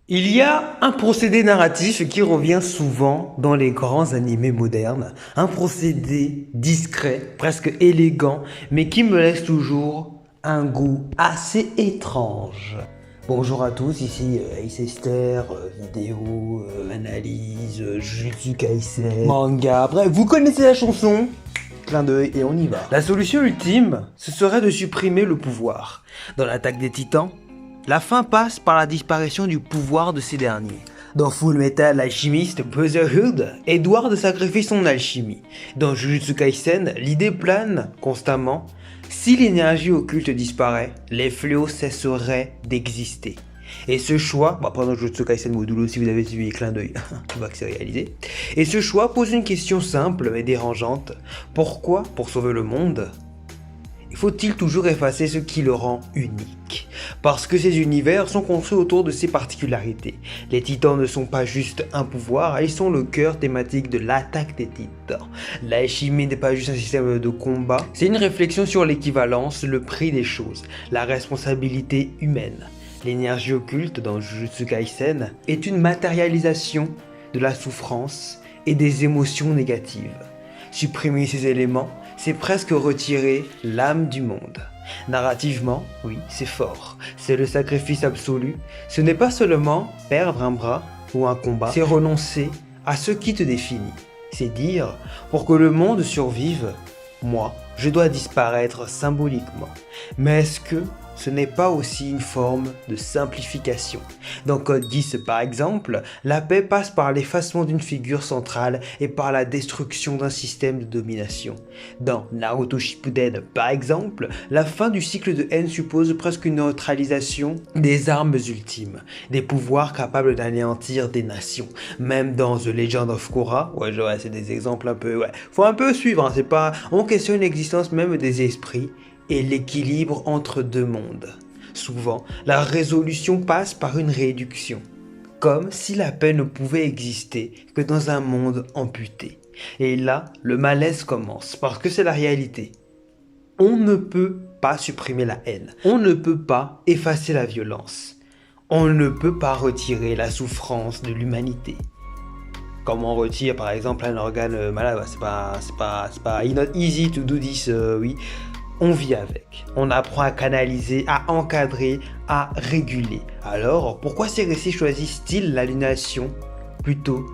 Il y a un procédé narratif qui revient souvent dans les grands animés modernes, un procédé discret, presque élégant, mais qui me laisse toujours un goût assez étrange. Bonjour à tous, ici Ace Esther, vidéo, analyse, Jujutsu Kaisen, manga, bref, vous connaissez la chanson. Clin d'œil et on y va. La solution ultime, ce serait de supprimer le pouvoir. Dans l'attaque des titans, la fin passe par la disparition du pouvoir de ces derniers. Dans Full Metal Alchemist Brotherhood, Edward sacrifie son alchimie. Dans Jujutsu Kaisen, l'idée plane constamment. Si l'énergie occulte disparaît, les fléaux cesseraient d'exister. Et ce choix, après dans Jujutsu Kaisen Modulo, si vous avez suivi les clins d'œil, tu vois que c'est réalisé. Et ce choix pose une question simple mais dérangeante. Pourquoi, pour sauver le monde, faut-il toujours effacer ce qui le rend unique? Parce que ces univers sont construits autour de ces particularités. Les titans ne sont pas juste un pouvoir, ils sont le cœur thématique de l'attaque des titans. L'alchimie n'est pas juste un système de combat, c'est une réflexion sur l'équivalence, le prix des choses, la responsabilité humaine. L'énergie occulte dans Jujutsu Kaisen est une matérialisation de la souffrance et des émotions négatives. Supprimer ces éléments, c'est presque retirer l'âme du monde. Narrativement, oui, c'est fort. C'est le sacrifice absolu. Ce n'est pas seulement perdre un bras ou un combat, c'est renoncer à ce qui te définit. C'est dire, pour que le monde survive, moi, je dois disparaître symboliquement. Mais est-ce que ce n'est pas aussi une forme de simplification? Dans Code 10 par exemple, la paix passe par l'effacement d'une figure centrale et par la destruction d'un système de domination. Dans Naruto Shippuden par exemple, la fin du cycle de haine suppose presque une neutralisation des armes ultimes, des pouvoirs capables d'anéantir des nations. Même dans The Legend of Korra, ouais c'est des exemples un peu, faut un peu suivre, c'est pas, on questionne l'existence même des esprits et l'équilibre entre deux mondes. Souvent, la résolution passe par une réduction, comme si la paix ne pouvait exister que dans un monde amputé. Et là, le malaise commence, parce que c'est la réalité. On ne peut pas supprimer la haine, on ne peut pas effacer la violence, on ne peut pas retirer la souffrance de l'humanité. Comme on retire par exemple un organe malade, c'est pas not easy to do this, oui. On vit avec, on apprend à canaliser, à encadrer, à réguler. Alors, pourquoi ces récits choisissent-ils l'aliénation plutôt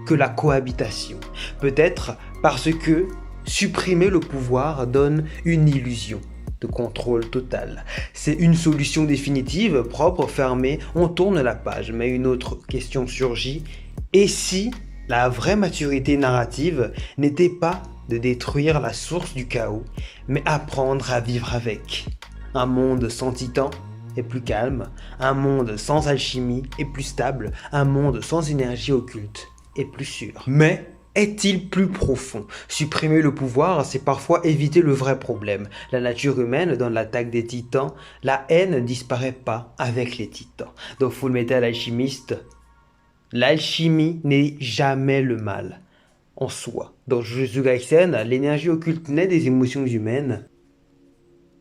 que la cohabitation? Peut-être parce que supprimer le pouvoir donne une illusion de contrôle total. C'est une solution définitive, propre, fermée, on tourne la page. Mais une autre question surgit, et si la vraie maturité narrative n'était pas de détruire la source du chaos, mais apprendre à vivre avec? Un monde sans titans est plus calme, un monde sans alchimie est plus stable, un monde sans énergie occulte est plus sûr. Mais est-il plus profond? Supprimer le pouvoir, c'est parfois éviter le vrai problème. La nature humaine, dans l'attaque des titans, la haine ne disparaît pas avec les titans. Dans Full Metal Alchemist, l'alchimie n'est jamais le mal en soi. Dans Jujutsu Kaisen, l'énergie occulte naît des émotions humaines.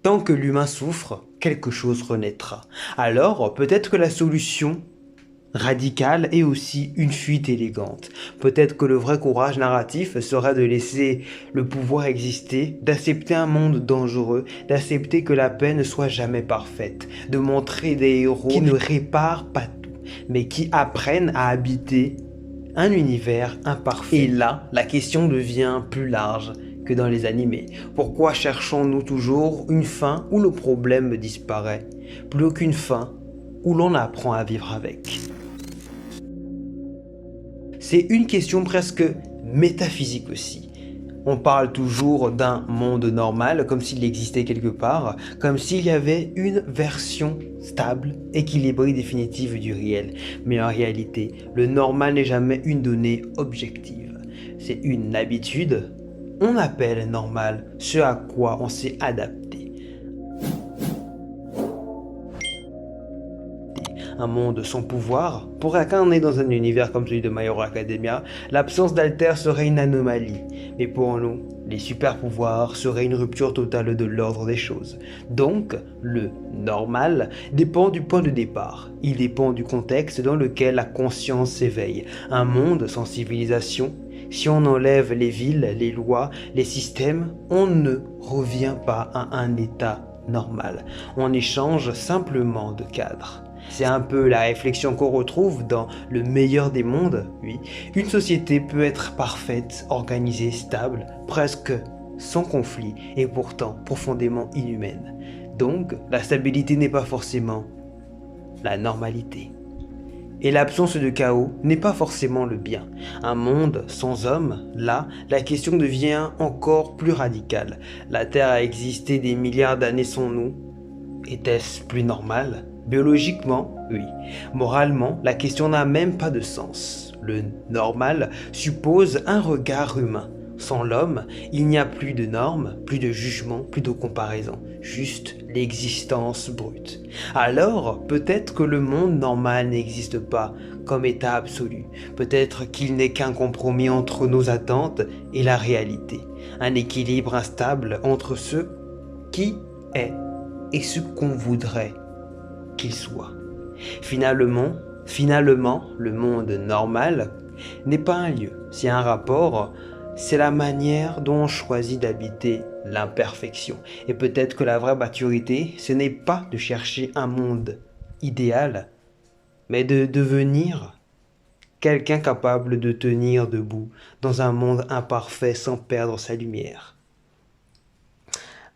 Tant que l'humain souffre, quelque chose renaîtra. Alors, peut-être que la solution radicale est aussi une fuite élégante. Peut-être que le vrai courage narratif serait de laisser le pouvoir exister, d'accepter un monde dangereux, d'accepter que la paix ne soit jamais parfaite, de montrer des héros qui ne réparent pas tout, mais qui apprennent à habiter un univers imparfait. Et là, la question devient plus large que dans les animés. Pourquoi cherchons-nous toujours une fin où le problème disparaît, plutôt qu'une fin où l'on apprend à vivre avec? C'est une question presque métaphysique aussi. On parle toujours d'un monde normal, comme s'il existait quelque part, comme s'il y avait une version stable, équilibrée, définitive du réel. Mais en réalité, le normal n'est jamais une donnée objective. C'est une habitude. On appelle normal ce à quoi on s'est adapté. Un monde sans pouvoir, pour incarner dans un univers comme celui de My Hero Academia, l'absence d'alter serait une anomalie. Mais pour nous, les super pouvoirs seraient une rupture totale de l'ordre des choses. Donc, le normal dépend du point de départ. Il dépend du contexte dans lequel la conscience s'éveille. Un monde sans civilisation, si on enlève les villes, les lois, les systèmes, on ne revient pas à un état normal. On échange simplement de cadre. C'est un peu la réflexion qu'on retrouve dans le meilleur des mondes, oui. Une société peut être parfaite, organisée, stable, presque sans conflit, et pourtant profondément inhumaine. Donc, la stabilité n'est pas forcément la normalité. Et l'absence de chaos n'est pas forcément le bien. Un monde sans hommes, là, la question devient encore plus radicale. La Terre a existé des milliards d'années sans nous. Était-ce plus normal ? Biologiquement, oui. Moralement, la question n'a même pas de sens. Le normal suppose un regard humain. Sans l'homme, il n'y a plus de normes, plus de jugement, plus de comparaison, juste l'existence brute. Alors, peut-être que le monde normal n'existe pas comme état absolu. Peut-être qu'il n'est qu'un compromis entre nos attentes et la réalité. Un équilibre instable entre ce qui est et ce qu'on voudrait qu'il soit. Finalement, le monde normal n'est pas un lieu, c'est un rapport. C'est la manière dont on choisit d'habiter l'imperfection. Et peut-être que la vraie maturité, ce n'est pas de chercher un monde idéal, mais de devenir quelqu'un capable de tenir debout dans un monde imparfait sans perdre sa lumière.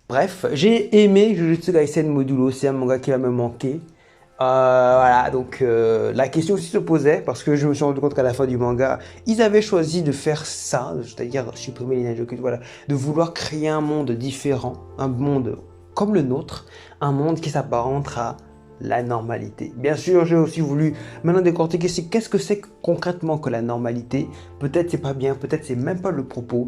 Bref, j'ai aimé Jujutsu Kaisen Modulo, c'est un manga qui va me manquer. Voilà, donc la question aussi se posait parce que je me suis rendu compte qu'à la fin du manga, ils avaient choisi de faire ça, c'est-à-dire supprimer les ninjas, voilà, de vouloir créer un monde différent, un monde comme le nôtre, un monde qui s'apparente à la normalité. Bien sûr, j'ai aussi voulu maintenant décortiquer qu'est-ce que c'est concrètement que la normalité. Peut-être c'est pas bien, peut-être c'est même pas le propos.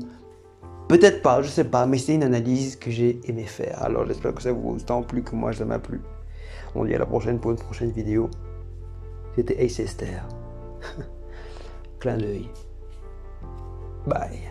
Peut-être pas, je sais pas, mais c'est une analyse que j'ai aimé faire. Alors j'espère que ça vous autant plu que moi ça m'a plu. On dit à la prochaine pour une prochaine vidéo. C'était Ace Esther. Clin d'œil. Bye.